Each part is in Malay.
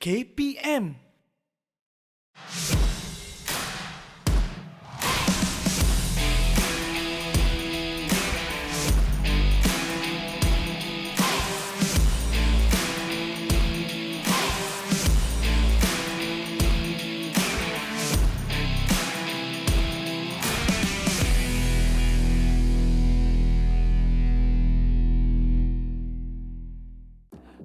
KPM.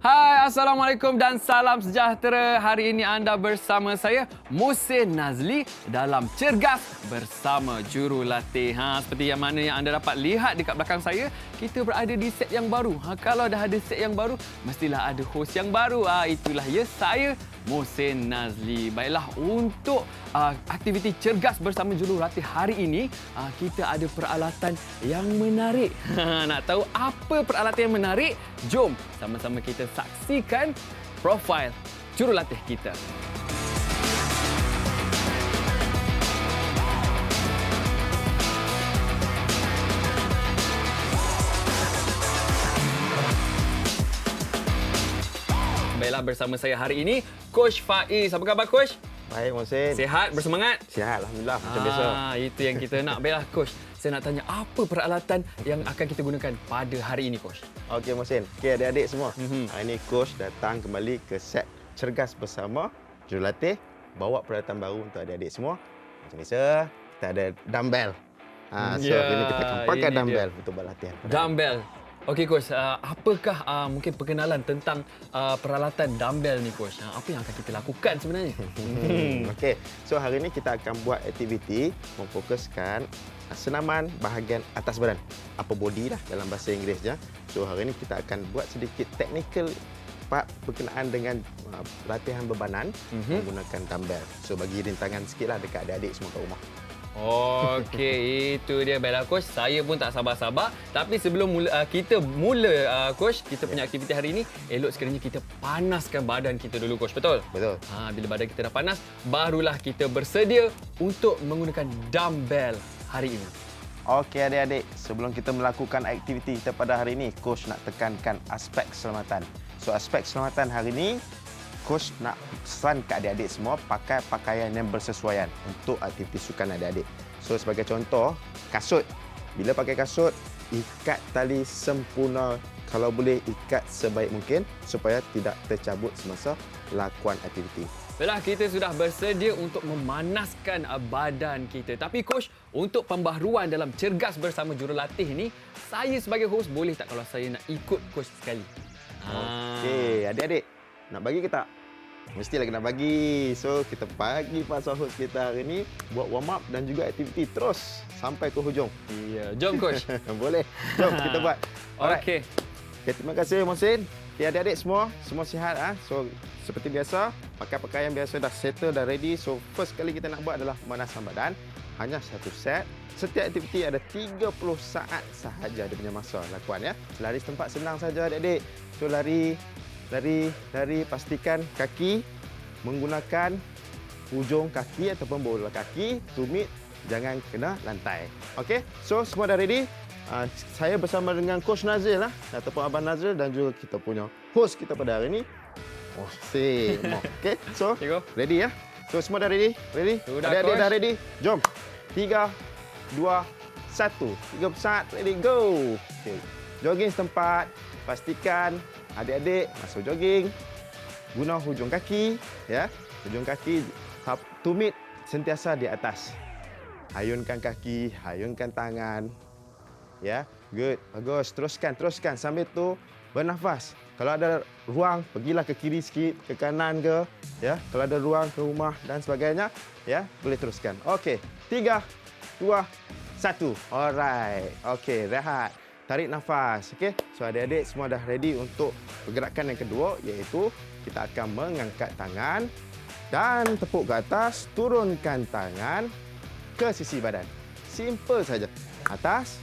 Hai, Assalamualaikum dan salam sejahtera. Hari ini anda bersama saya, Mohsin Nazli dalam Cergas Bersama Jurulatih. Seperti yang mana yang anda dapat lihat dekat belakang saya, kita berada di set yang baru. Kalau dah ada set yang baru, mestilah ada host yang baru. Itulah ya, saya, Mohsin Nazli. Baiklah, untuk aktiviti Cergas Bersama Jurulatih hari ini, kita ada peralatan yang menarik. Nak tahu apa peralatan yang menarik? Jom sama-sama kita saksikan profil jurulatih kita. Baiklah, bersama saya hari ini, Coach Faiz. Apa khabar, Coach? Baik, Mohsin. Sihat, bersemangat? Sihat, Alhamdulillah. Macam biasa. Itu yang kita nak. Baiklah, Coach. Saya nak tanya, apa peralatan yang akan kita gunakan pada hari ini, Coach? Okey, Mohsin. Okey, adik-adik semua. Hari ini Coach datang kembali ke set Cergas Bersama Jurulatih. Bawa peralatan baru untuk adik-adik semua. Macam biasa, kita ada dumbbell. So, hari ini kita akan pakai dumbbell untuk buat latihan. Dumbbell. Okey, Coach. Apakah mungkin perkenalan tentang peralatan dumbbell ni, Coach? Apa yang akan kita lakukan sebenarnya? Okey, so hari ini kita akan buat aktiviti memfokuskan senaman bahagian atas badan. Upper body lah dalam bahasa Inggerisnya. So hari ini kita akan buat sedikit technical part berkenaan dengan latihan bebanan menggunakan dumbbell. So bagi rintangan sikitlah dekat adik-adik semua kat rumah. Okey, itu dia. Baiklah, Coach. Saya pun tak sabar-sabar. Tapi sebelum kita mula, Coach, kita punya aktiviti hari ini, elok sekiranya kita panaskan badan kita dulu, Coach. Betul? Betul. Bila badan kita dah panas, barulah kita bersedia untuk menggunakan dumbbell hari ini. Okey adik-adik, sebelum kita melakukan aktiviti kita pada hari ini, Coach nak tekankan aspek keselamatan. So aspek keselamatan hari ini, Coach nak pesan ke adik-adik semua pakai pakaian yang bersesuaian untuk aktiviti sukan adik-adik. So sebagai contoh, kasut. Bila pakai kasut, ikat tali sempurna. Kalau boleh ikat sebaik mungkin supaya tidak tercabut semasa lakukan aktiviti. Baiklah, kita sudah bersedia untuk memanaskan badan kita. Tapi Coach, untuk pembaharuan dalam Cergas Bersama Jurulatih ni, saya sebagai host boleh tak kalau saya nak ikut Coach sekali? Okey, adik-adik, nak bagi ke tak? Mestilah kena bagi. So, kita bagi pasal host kita hari ni buat warm up dan juga aktiviti terus sampai ke hujung. Ya, jom Coach. Boleh. Jom kita buat. Okey. Okay, terima kasih Mohsin. Okay, adik-adik semua sihat. So, seperti biasa, pakai pakaian biasa dah settle, dah ready. So, first kali kita nak buat adalah pemanasan badan. Hanya satu set. Setiap aktiviti ada 30 saat sahaja dia punya masa lakuan ya. Lari setempat senang saja adik-adik. So, lari, pastikan kaki menggunakan hujung kaki ataupun bola kaki, tumit jangan kena lantai. Okey, so semua dah ready. Saya bersama dengan Coach Nazil ataupun Abang Nazil dan juga kita punya host kita pada hari ini. Okey, so ready ya. So semua dah ready? Adik-adik dah ready? Jom. 3 2 1. 3 pesat, ready go. Okey. Jogging setempat. Pastikan adik-adik masuk jogging, guna hujung kaki, ya. Hujung kaki, tumit sentiasa di atas. Hayunkan kaki, hayunkan tangan. Ya, good. Bagus. Teruskan. Sambil tu bernafas. Kalau ada ruang, pergilah ke kiri sikit, ke kanan ke, ya. Kalau ada ruang ke rumah dan sebagainya, ya, boleh teruskan. Okey. 3 2 1. Alright. Okey, rehat. Tarik nafas, okey. So adik-adik semua dah ready untuk pergerakan yang kedua, iaitu kita akan mengangkat tangan dan tepuk ke atas, turunkan tangan ke sisi badan. Simple saja. Atas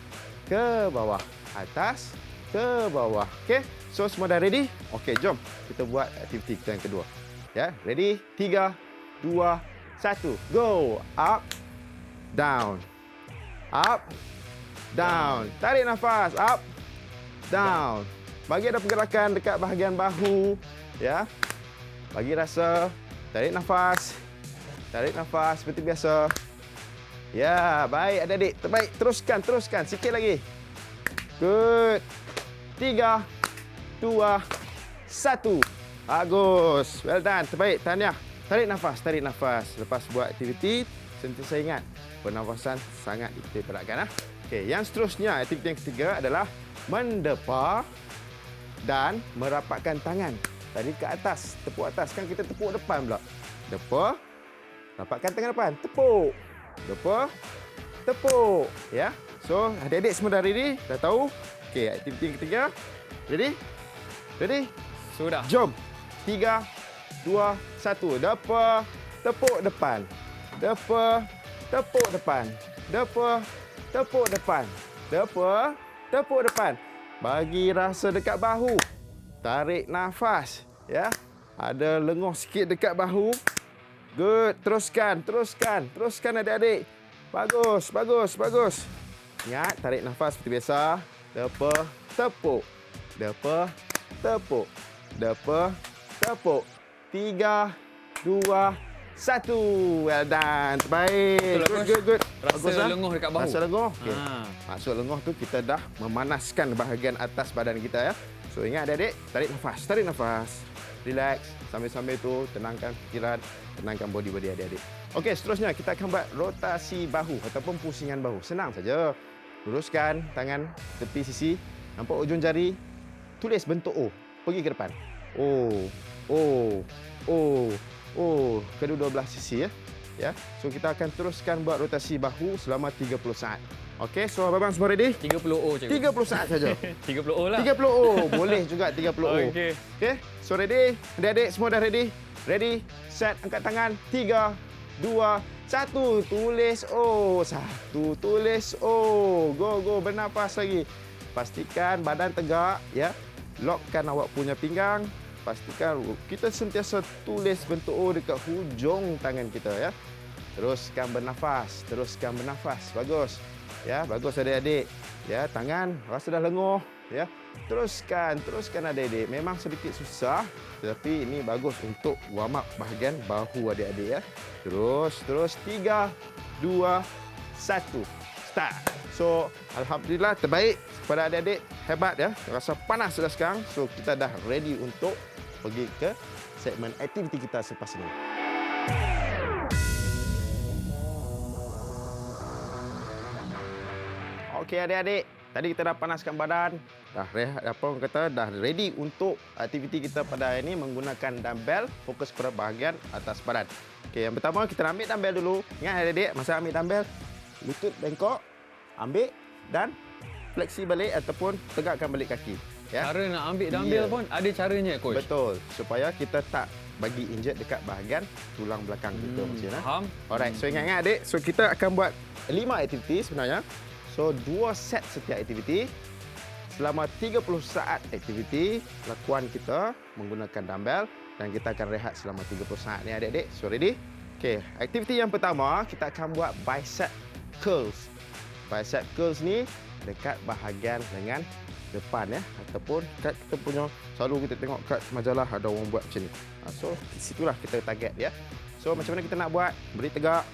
ke bawah, atas ke bawah. Okey. So semua dah ready? Okey, jom kita buat aktiviti kita yang kedua. Ya, ready? 3 2 1. Go. Up, down. Up, down. Tarik nafas. Up, down. Bagi ada pergerakan dekat bahagian bahu, ya. Bagi rasa. Tarik nafas. Tarik nafas seperti biasa. Ya, baik adik-adik. Terbaik. Teruskan. Sikit lagi. Good. 3, 2, 1. Bagus. Well done. Terbaik. Tahniah. Tarik nafas. Lepas buat aktiviti, sentiasa ingat. Pernafasan sangat diperatkan. Okey, yang seterusnya, aktiviti yang ketiga adalah mendepa dan merapatkan tangan. Tadi ke atas, tepuk atas. Kan kita tepuk depan pula. Depa, rapatkan tangan depan. Tepuk. Depa, tepuk. Ya. So, adik-adik semua dah ready? Dah tahu? Okey, aktiviti yang ketiga. Ready? Sudah. Jom. 3, 2, 1. Depa, tepuk depan. Depa, tepuk depan. Depa, tepuk depan. Depa, tepuk depan. Bagi rasa dekat bahu. Tarik nafas, ya. Ada lenguh sikit dekat bahu. Good. Teruskan adik-adik. Bagus. Ingat, tarik nafas seperti biasa. Depa, tepuk. Depa, tepuk. Depa, tepuk. 3, 2, 1. Well done. Baik. Good. Rasa lenguh dekat bahu. Rasa lenguh. Okay. Maksud lenguh tu kita dah memanaskan bahagian atas badan kita, ya. So ingat adik-adik, tarik nafas. Relax. Sambil-sambil tu tenangkan fikiran, tenangkan body adik-adik. Okey, seterusnya kita akan buat rotasi bahu ataupun pusingan bahu. Senang saja. Luruskan tangan tepi sisi. Nampak ujung jari? Tulis bentuk O. Pergi ke depan. O. Kedua-dua belah sisi, ya. So kita akan teruskan buat rotasi bahu selama 30 saat. Okey, so abang semua ready? 30 O cikgu. 30 saat saja. 30 O lah. 30 O. Boleh juga 30 O. Okey. So ready? Adik-adik semua dah ready? Ready? Set, angkat tangan. 3, 2, 1. Tulis O. 1. Tulis O. Go. Bernafas lagi. Pastikan badan tegak, ya. Lockkan awak punya pinggang. Pastikan kita sentiasa tulis bentuk O dekat hujung tangan kita, ya. Teruskan bernafas. Bagus. Ya, bagus adik-adik. Ya, tangan rasa dah lenguh, ya. Teruskan adik-adik. Memang sedikit susah, tetapi ini bagus untuk warm up bahagian bahu adik-adik, ya. Terus 3, 2, 1. Start. So, alhamdulillah terbaik kepada adik-adik. Hebat, ya. Rasa panas sudah sekarang. So, kita dah ready untuk pergi ke segmen aktiviti kita selepas ini. Okey adik-adik, tadi kita dah panaskan badan, dah ready untuk aktiviti kita pada hari ini menggunakan dumbbell, fokus pada bahagian atas badan. Okey, yang pertama kita ambil dumbbell dulu. Ingat adik-adik, masa ambil dumbbell, lutut bengkok, ambil dan fleksi balik ataupun tegakkan balik kaki. Ya. Cara nak ambil dumbbell pun ada caranya, coach. Betul, supaya kita tak bagi injet dekat bahagian tulang belakang kita maksudnya. Faham. Alright, so ingat adik, so kita akan buat 5 aktiviti sebenarnya. So 2 set setiap aktiviti. Selama 30 saat aktiviti, lakuan kita menggunakan dumbbell dan kita akan rehat selama 30 saat ni adik-adik. So ready? Okey, aktiviti yang pertama kita akan buat bicep curls. Bicep curls ni dekat bahagian lengan depan, ya, ataupun kat kita punya, selalu kita tengok kat majalah ada orang buat macam ni. So di situlah kita target, ya. So macam mana kita nak buat? Beri tegak,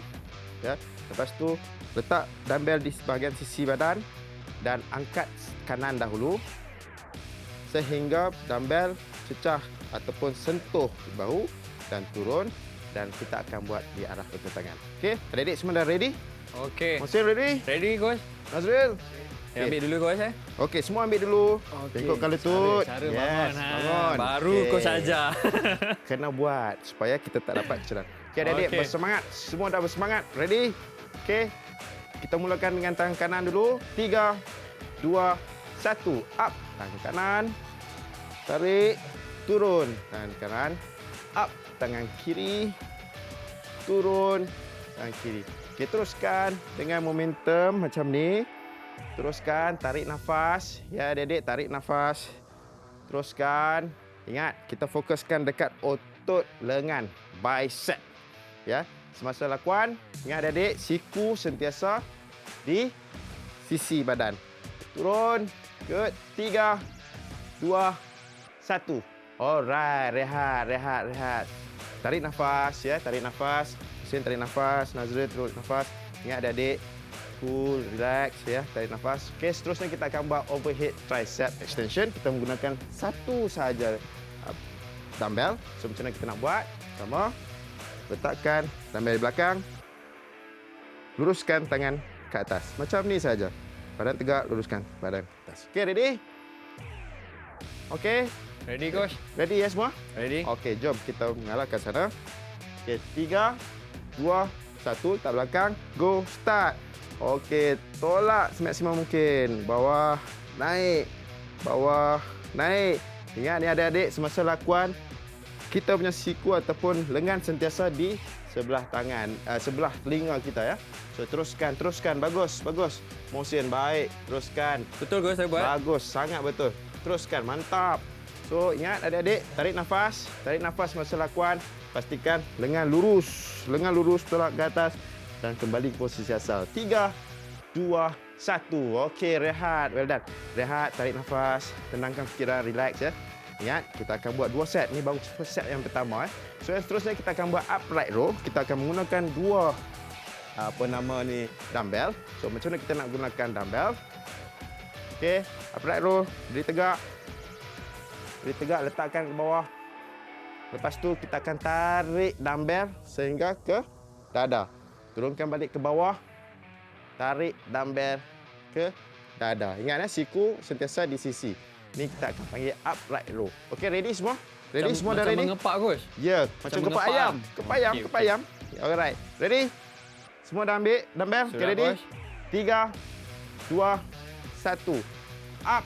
ya. Lepas tu letak dumbbell di bahagian sisi badan dan angkat kanan dahulu sehingga dumbbell cecah ataupun sentuh bahu dan turun, dan kita akan buat di arah bentuk tangan. Okey, adik-adik semua dah ready? Okey. Masih ready? Ready, coach? Nazril? Ambil dulu, coach. Okey, semua ambil dulu. Tengokkan lutut. Cara Yes, bangun. Baru coach saja. Kena buat supaya kita tak dapat kecelakaan. Okey, adik-adik bersemangat. Semua dah bersemangat. Ready? Okey. Kita mulakan dengan tangan kanan dulu. 3, 2, 1. Up. Tangan kanan. Tarik. Turun. Tangan kanan. Up. Tangan kiri. Turun. Tangan kiri. Okey, teruskan dengan momentum macam ni. Teruskan. Tarik nafas. Ya, adik-adik. Tarik nafas. Teruskan. Ingat, kita fokuskan dekat otot lengan. Bicep. Ya. Semasa lakuan, ingat adik-adik, siku sentiasa di sisi badan. Turun. Good. 3, 2, 1. Alright, rehat. Tarik nafas ya, tarik nafas. Husin tarik nafas, Nazrul tarik nafas. Ingat adik-adik, cool, relax ya, tarik nafas. Okey, seterusnya kita akan buat overhead tricep extension. Kita menggunakan satu sahaja dumbbell. So macam mana kita nak buat? Pertama, letakkan dumbbell di belakang. Luruskan tangan ke atas. Macam ni saja. Badan tegak, luruskan badan ke atas. Okey, ready? Okey. Ready, Coach? Ready ya semua? Ready? Okey, jom kita mengarah ke sana. Okey, 3, 2, 1, letak belakang. Go, start. Okey, tolak semaksimal mungkin. Bawah, naik. Bawah, naik. Ingat ni adik-adik, semasa lakuan, kita punya siku ataupun lengan sentiasa di sebelah tangan, sebelah telinga kita ya. So, teruskan. Bagus. Motion baik. Teruskan. Betul, Coach, saya buat. Bagus, sangat betul. Teruskan, mantap. So, ingat adik-adik, tarik nafas masa lakuan. Pastikan lengan lurus tolak ke atas dan kembali ke posisi asal. 3, 2, 1. Okey, rehat. Well done. Rehat, tarik nafas, tenangkan fikiran, relax ya. Ingat, kita akan buat 2 set. Ni baru set yang pertama. So, yang seterusnya kita akan buat upright row. Kita akan menggunakan 2 dumbbell. So, macam mana kita nak gunakan dumbbell? Okey, upright row, berdiri tegak, letakkan ke bawah. Lepas tu kita akan tarik dumbbell sehingga ke dada. Turunkan balik ke bawah. Tarik dumbbell ke dada. Ingat siku sentiasa di sisi. Ni kita akan panggil upright row. Okey, ready semua? Ready semua dah ready? Macam mengepak, Coach. Ya, macam kepak ayam. Kepak ayam. Alright. Ready? Semua dah ambil dumbbell? Okey, ready? Coach. 3, 2, 1. Up.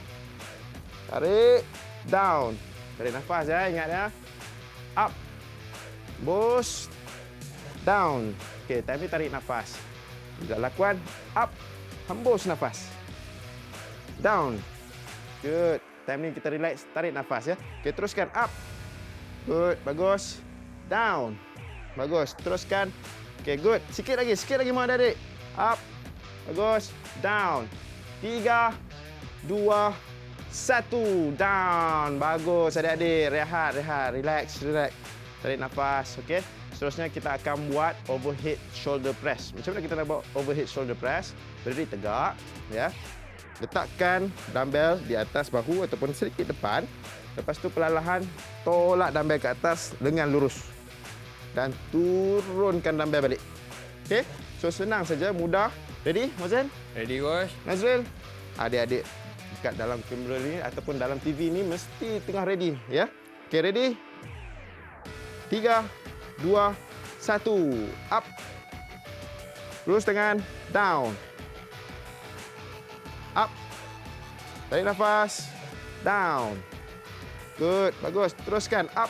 Tarik. Down. Tarik nafas ya, ingat ya. Up. Boost. Down. Okey, time ni tarik nafas. Juga lakuan. Up. Hembus nafas. Down. Good. Time ni kita relax, tarik nafas ya. Okey, teruskan. Up. Good. Bagus. Down. Bagus. Teruskan. Okey, good. Sikit lagi mak adik-adik. Up. Bagus. Down. 3, 2, 1. Down. Bagus adik-adik. Rehat. Relax. Tarik nafas. Okey. Seterusnya kita akan buat overhead shoulder press. Macam mana kita nak buat overhead shoulder press? Berdiri tegak. Ya. Letakkan dumbbell di atas bahu ataupun sedikit depan. Lepas tu perlahan tolak dumbbell ke atas dengan lurus. Dan turunkan dumbbell balik. Okey. So senang saja, mudah. Ready, Mohsen? Ready, Coach? Nazrul? Adik-adik dekat dalam kamera ni ataupun dalam TV ni mesti tengah ready, ya. Okey, ready? 3, 2, 1. Up. Lurus tangan. Down. Up. Tarik nafas. Down. Good. Bagus. Teruskan. Up.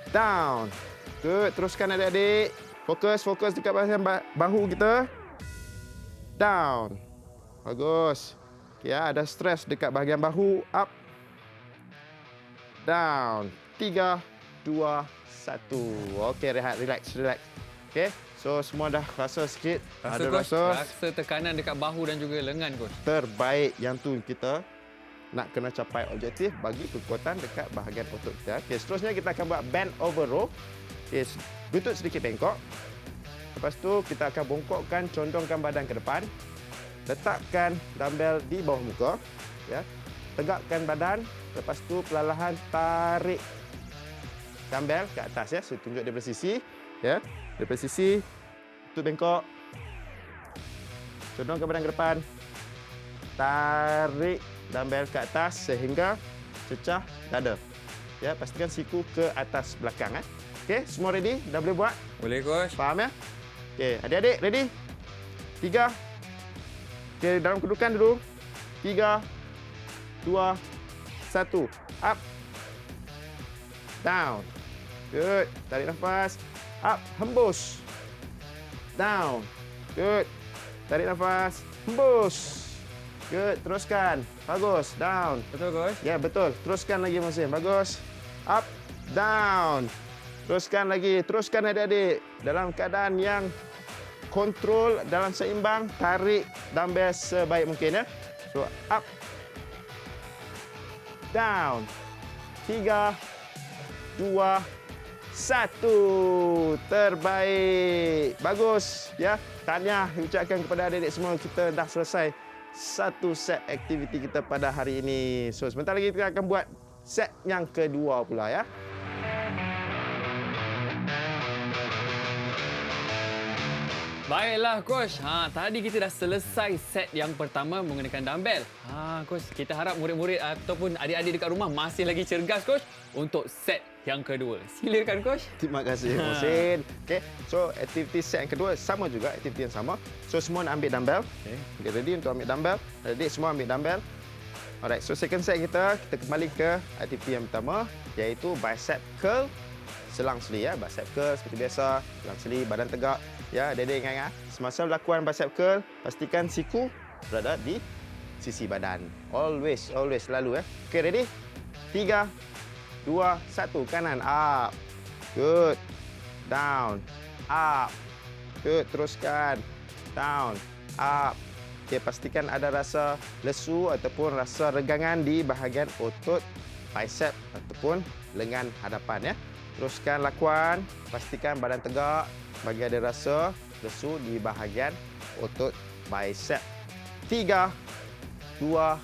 Down. Good. Teruskan adik-adik. Fokus dekat bahagian bahu kita. Down. Bagus. Ya, ada stres dekat bahagian bahu. Up. Down. 3, 2, 1. Okey, rehat, relax. Okey. So semua dah rasa sikit. Ada rasa tekanan dekat bahu dan juga lengan, Coach. Terbaik yang tu kita nak kena capai objektif bagi kekuatan dekat bahagian otot kita. Okey, seterusnya kita akan buat bend over row. Okey, lutut sedikit bengkok. Lepas tu kita akan bongkokkan, condongkan badan ke depan. Letakkan dumbbell di bawah muka, ya. Tegakkan badan, lepas tu perlahan tarik dumbbell ke atas ya. Saya tunjuk daripada sisi, ya. Daripada sisi, lutut bengkok. Condongkan badan ke depan. Tarik dumbbell ke atas sehingga cecah dada. Ya, pastikan siku ke atas belakang. Okey, semua ready? Dah boleh buat? Boleh, Coach. Faham ya? Okey, adik-adik ready? 3. Okey, dalam kedudukan dulu. 3, 2, 1. Up. Down. Good. Tarik nafas. Up. Hembus. Down. Good. Tarik nafas. Hembus. Good. Teruskan. Bagus. Down. Betul, Coach? Ya, betul. Teruskan lagi, Mohsen. Bagus. Up. Down. Teruskan lagi. Teruskan adik-adik. Dalam keadaan yang kontrol, dalam seimbang, tarik dumbbell sebaik mungkin ya. So, up. Down. 3, 2, 1. Terbaik. Bagus. Ya. Tahniah ucapkan kepada adik-adik semua. Kita dah selesai satu set aktiviti kita pada hari ini. So, sebentar lagi kita akan buat set yang kedua pula ya. Baiklah coach. Tadi kita dah selesai set yang pertama menggunakan dumbbell. Coach, kita harap murid-murid ataupun adik-adik dekat rumah masih lagi cergas coach untuk set yang kedua. Silakan coach. Terima kasih Musin. Okey. So, aktiviti set yang kedua sama juga, aktiviti yang sama. So, semua nak ambil dumbbell. Okey, ready untuk ambil dumbbell? Adik semua ambil dumbbell. Alright, so second set kita kembali ke aktiviti yang pertama iaitu bicep curl selang seli ya. Bicep curl seperti biasa, selang seli, badan tegak. Ya, adik-adik ingat. Semasa melakukan bicep curl, pastikan siku berada di sisi badan. Always selalu ya. Okey, ready? 3, 2, 1. Kanan, up. Good. Down. Up. Good. Teruskan. Down. Up. Okey, pastikan ada rasa lesu ataupun rasa regangan di bahagian otot bicep ataupun lengan hadapan ya. Teruskan lakukan. Pastikan badan tegak. Bagi ada rasa lesu di bahagian otot bicep. 3, 2,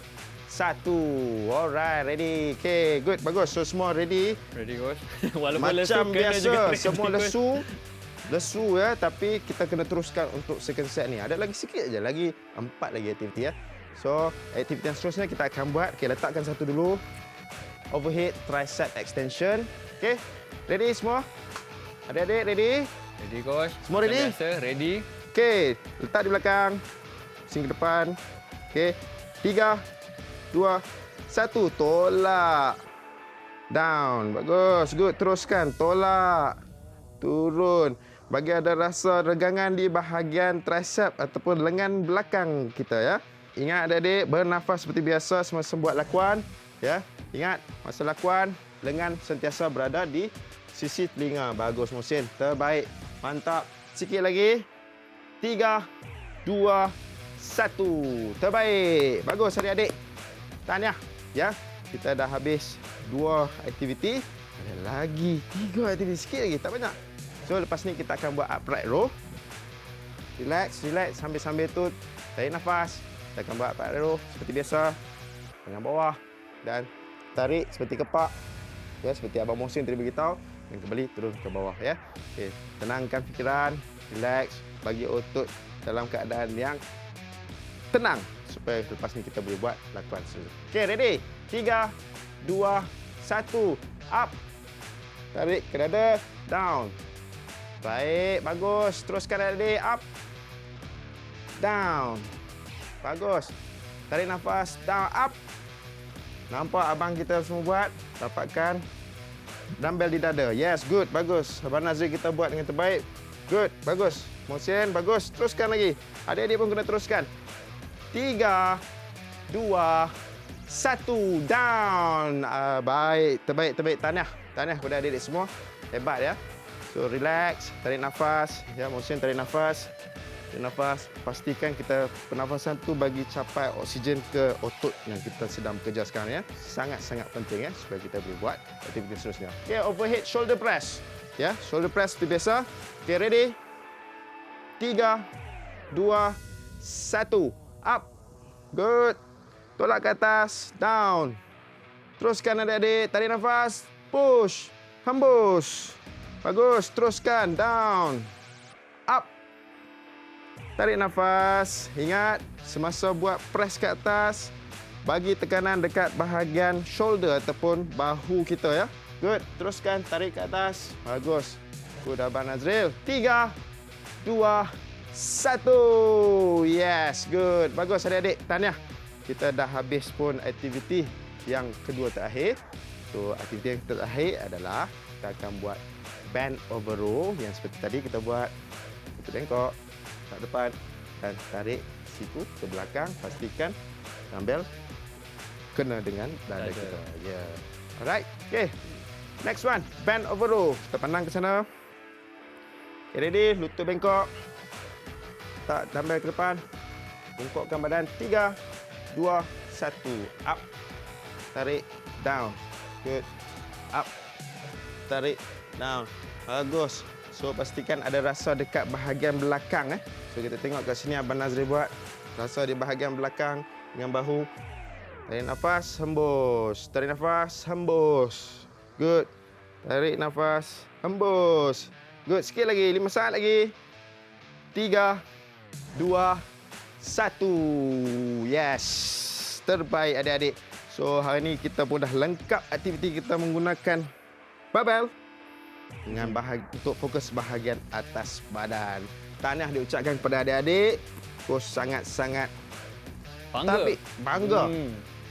1. Alright, ready. Okay, good, bagus. So semua ready. Ready coach. Walaupun lesu Macam kena biasa, juga semua coach. lesu ya. Tapi kita kena teruskan untuk second set ni. Ada lagi sikit aja, lagi 4 lagi aktiviti ya. So aktiviti yang seterusnya kita akan buat. Okay, letakkan satu dulu. Overhead tricep extension. Okay, ready semua? Adik-adik ready? Ready coach. Semua ready? Macam biasa, ready. Okey, letak di belakang. Pusing ke depan. Okey. 3, 2, 1. Tolak. Down. Bagus. Good. Teruskan. Tolak. Turun. Bagi ada rasa regangan di bahagian tricep ataupun lengan belakang kita ya. Ingat adik-adik, bernafas seperti biasa semasa buat lakuan. Ya. Ingat, masa lakuan, lengan sentiasa berada di sisi telinga. Bagus Musin. Terbaik. Mantap. Sikit lagi. 3, 2, 1. Terbaik. Bagus adik-adik. Tahniah. Ya. Kita dah habis 2 aktiviti. Ada lagi 3 aktiviti. Sikit lagi. Tak banyak. So, lepas ni kita akan buat upright row. Relax. Sambil-sambil tu tarik nafas. Kita akan buat upright row seperti biasa. Tangan bawah. Dan tarik seperti kepak. Ya, seperti Abang Mohsin tadi beritahu. Dan kembali turun ke bawah ya. Okey, tenangkan fikiran, relax, bagi otot dalam keadaan yang tenang supaya lepas ni kita boleh buat lakuan seterusnya. Okey, ready? 3, 2, 1. Up. Tarik ke dada, down. Baik, bagus. Teruskan adik, up. Down. Bagus. Tarik nafas, down, up. Nampak abang kita semua buat? Dapatkan dumbbell di dada. Yes, good. Bagus. Abang Nazir kita buat dengan terbaik. Good. Bagus. Mohsin, bagus. Teruskan lagi. Adik-adik pun kena teruskan. 3, 2, 1. Down. Baik. Terbaik. Tahniah kepada adik-adik semua. Hebat ya. So, relax. Tarik nafas. Ya, Mohsin tarik nafas. Tarik nafas. Pastikan kita pernafasan tu bagi capai oksigen ke otot yang kita sedang bekerja sekarang ya. Sangat-sangat penting ya supaya kita boleh buat aktiviti seterusnya. Okay, overhead shoulder press. Ya, shoulder press seperti biasa. Okay, ready? 3, 2, 1. Up. Good. Tolak ke atas. Down. Teruskan adik-adik. Tarik nafas. Push. Hembus. Bagus. Teruskan. Down. Up. Tarik nafas. Ingat, semasa buat press ke atas, bagi tekanan dekat bahagian shoulder ataupun bahu kita ya. Good. Teruskan tarik ke atas. Bagus. Good Abang Nazril. 3, 2, 1. Yes, good. Bagus adik-adik. Tahniah. Kita dah habis pun aktiviti yang kedua terakhir. So, aktiviti yang terakhir adalah kita akan buat bend over row yang seperti tadi kita buat. Kita bengkok ke depan dan tarik siku ke belakang. Pastikan dumbbell kena dengan dada kita. Yeah. Alright. Okay. Next one. Bend over row. Kita pandang ke sana. Okay, ready? Lutut bengkok. Tak dumbbell ke depan. Bengkokkan badan. 3, 2, 1. Up. Tarik. Down. Good. Up. Tarik. Down. Bagus. So, pastikan ada rasa dekat bahagian belakang. So, kita tengok kat sini Abang Nazri buat. Rasa di bahagian belakang dengan bahu. Tarik nafas, hembus. Tarik nafas, hembus. Good. Tarik nafas, hembus. Good. Sikit lagi. 5 saat lagi. 3, 2, 1. Yes. Terbaik adik-adik. So, hari ini kita pun dah lengkap aktiviti kita menggunakan barbell dengan untuk fokus bahagian atas badan. Tahniah diucapkan kepada adik-adik. Coach sangat-sangat bangga.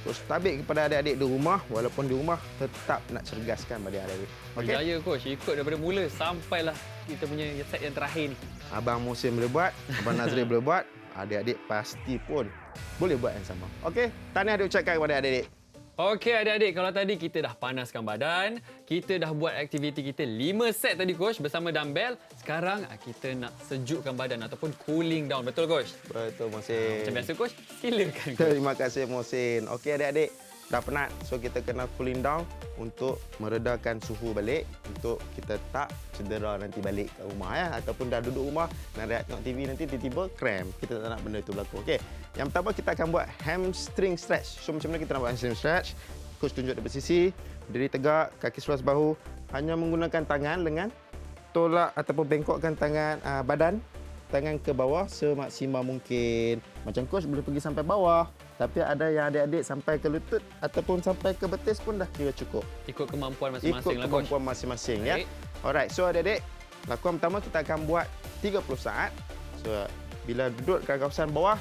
Coach tabik kepada adik-adik di rumah, walaupun di rumah tetap nak cergaskan pada adik-adik. Okey. Berjaya coach, ikut daripada mula sampailah kita punya set yang terakhir ni. Abang Musin boleh buat, Abang Nazri boleh buat, adik-adik pasti pun boleh buat yang sama. Okey, tahniah diucapkan kepada adik-adik. Okey adik-adik, kalau tadi kita dah panaskan badan, kita dah buat aktiviti kita 5 set tadi coach bersama dumbbell. Sekarang kita nak sejukkan badan ataupun cooling down. Betul coach? Betul Musin. Macam biasa coach, silakan. Terima kasih Musin. Okey adik-adik, dah penat. So kita kena cooling down untuk meredakan suhu balik untuk kita tak cedera nanti balik ke rumah ya, ataupun dah duduk rumah nak rehat tengok TV nanti tiba-tiba cramp. Kita tak nak benda itu berlaku. Okey. Yang pertama kita akan buat hamstring stretch. So macam mana kita nak buat hamstring stretch? Coach tunjuk dari sisi, berdiri tegak, kaki seluas bahu, hanya menggunakan tangan lengan, tolak ataupun bengkokkan tangan badan, tangan ke bawah semaksimal mungkin. Macam coach boleh pergi sampai bawah, tapi ada yang adik-adik sampai ke lutut ataupun sampai ke betis pun dah kira cukup. Ikut kemampuan masing-masing Ikut lah coach. kemampuan masing-masing ya. Alright, so adik-adik, lakuan pertama kita akan buat 30 saat. So bila duduk kat kawasan bawah,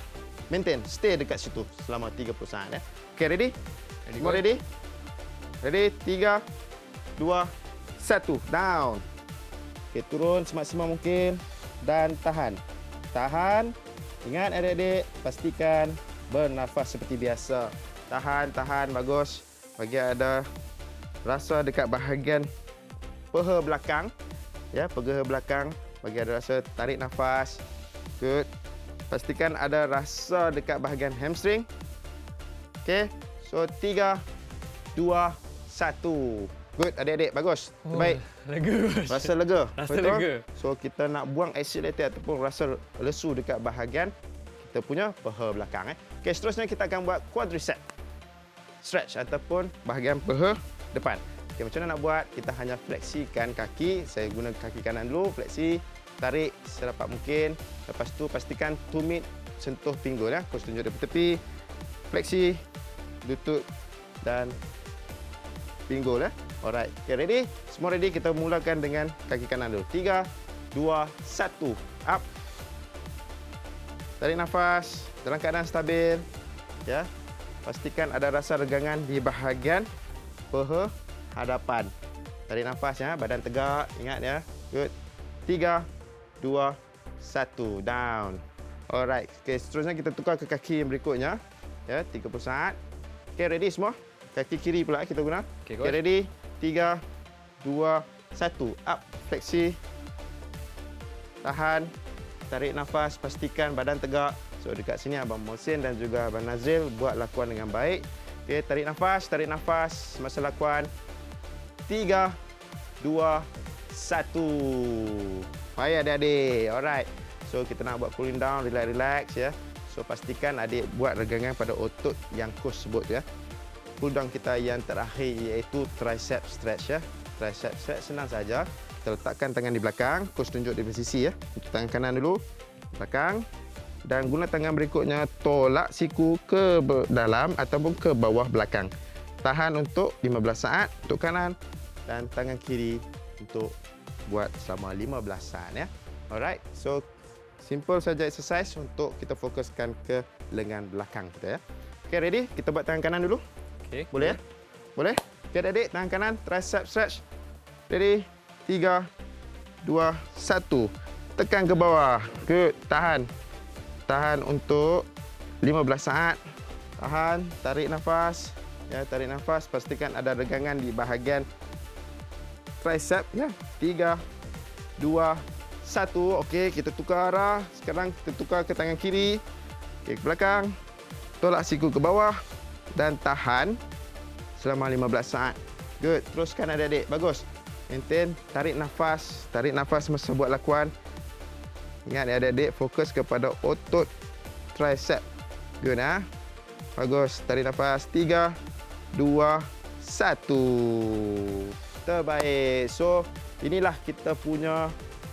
maintain, stay dekat situ selama 30 saat ya. Okay, ready? Semua ready? Ready? 3, 2, 1. Down. Okay, turun semaksimal mungkin dan tahan. Tahan. Ingat adik-adik, pastikan bernafas seperti biasa. Tahan, tahan, bagus. Bagi ada rasa dekat bahagian peha belakang. Ya, peha belakang. Bagi ada rasa tarik nafas. Good. Pastikan ada rasa dekat bahagian hamstring. Okey. So 3, 2, 1. Good adik-adik, bagus. Terbaik. Lega coach. Rasa lega. Rasa Betul? lega. So kita nak buang accelerator ataupun rasa lesu dekat bahagian kita punya peha belakang. Okey, seterusnya kita akan buat quadricep stretch ataupun bahagian peha depan. Okey, macam mana nak buat? Kita hanya fleksikan kaki. Saya guna kaki kanan dulu, fleksi, tarik serapat mungkin. Lepas tu pastikan tumit sentuh pinggul ya. Coach tunjuk dari tepi. Fleksi lutut dan pinggul ya. Alright. Okay, ready? Semua ready? Kita mulakan dengan kaki kanan dulu. 3, 2, 1. Up. Tarik nafas dalam keadaan stabil. Ya. Pastikan ada rasa regangan di bahagian peha hadapan. Tarik nafas ya, badan tegak. Ingat ya. Good. 3, 2, 1. Down. Alright. Okay, seterusnya kita tukar ke kaki yang berikutnya. Ya, 30 saat. Okay, ready semua? Kaki kiri pula kita guna. Okay, Okay, ready? 3, 2, 1. Up. Fleksi. Tahan. Tarik nafas. Pastikan badan tegak. So, dekat sini Abang Musin dan juga Abang Nazril buat lakuan dengan baik. Okay, tarik nafas. Tarik nafas. Masa lakuan. 3, 2, 1. Baik adik-adik. Alright. So, kita nak buat cooling down. Relax-relax ya. So, pastikan adik buat regangan pada otot yang coach sebut ya. Cool down kita yang terakhir iaitu tricep stretch ya. Tricep stretch senang saja. Kita letakkan tangan di belakang. Coach tunjuk di sisi ya. Untuk tangan kanan dulu. Belakang. Dan guna tangan berikutnya tolak siku ke dalam ataupun ke bawah belakang. Tahan untuk 15 saat untuk kanan. Dan tangan kiri untuk buat selama 15 saat ya. Alright. So, simple saja exercise untuk kita fokuskan ke lengan belakang kita ya. Okay, ready? Kita buat tangan kanan dulu. Okay. Boleh ya? Boleh? Okay, adik-adik, tangan kanan, tricep stretch. Ready? 3, 2, 1. Tekan ke bawah. Good. Tahan. Tahan untuk 15 saat. Tahan, tarik nafas. Ya, tarik nafas, pastikan ada regangan di bahagian tricep ya. 3, 2, 1. Okey, kita tukar arah. Sekarang kita tukar ke tangan kiri. Okey, ke belakang. Tolak siku ke bawah dan tahan selama 15 saat. Good. Teruskan adik-adik. Bagus. Maintain. Tarik nafas. Tarik nafas masa buat lakuan. Ingat adik-adik, fokus kepada otot tricep. Good, ha? Bagus. Tarik nafas. 3, 2, 1. Terbaik. So, inilah kita punya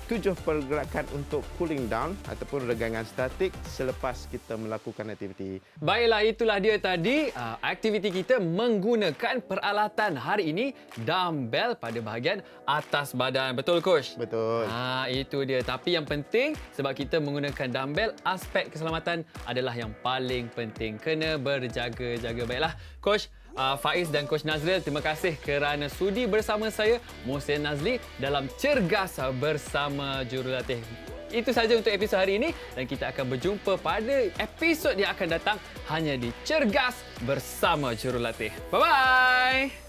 7 pergerakan untuk cooling down ataupun regangan statik selepas kita melakukan aktiviti. Baiklah, itulah dia tadi aktiviti kita menggunakan peralatan hari ini, dumbbell pada bahagian atas badan. Betul, Coach? Betul. Itu dia. Tapi yang penting, sebab kita menggunakan dumbbell, aspek keselamatan adalah yang paling penting. Kena berjaga-jaga. Baiklah, Coach Faiz dan Coach Nazril, terima kasih kerana sudi bersama saya, Muhsin Nazli, dalam Cergas bersama Jurulatih. Itu sahaja untuk episod hari ini dan kita akan berjumpa pada episod yang akan datang hanya di Cergas bersama Jurulatih. Bye-bye!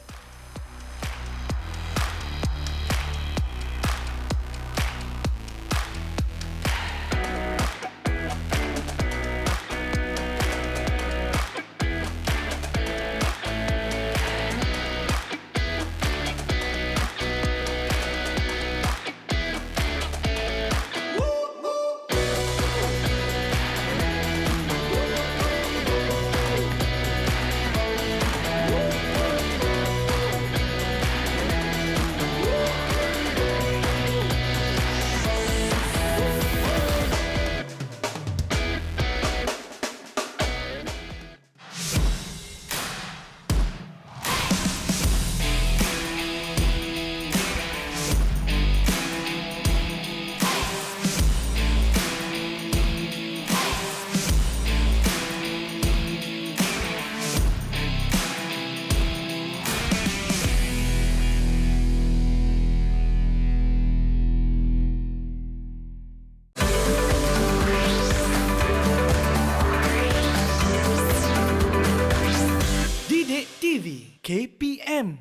Didik TV KPM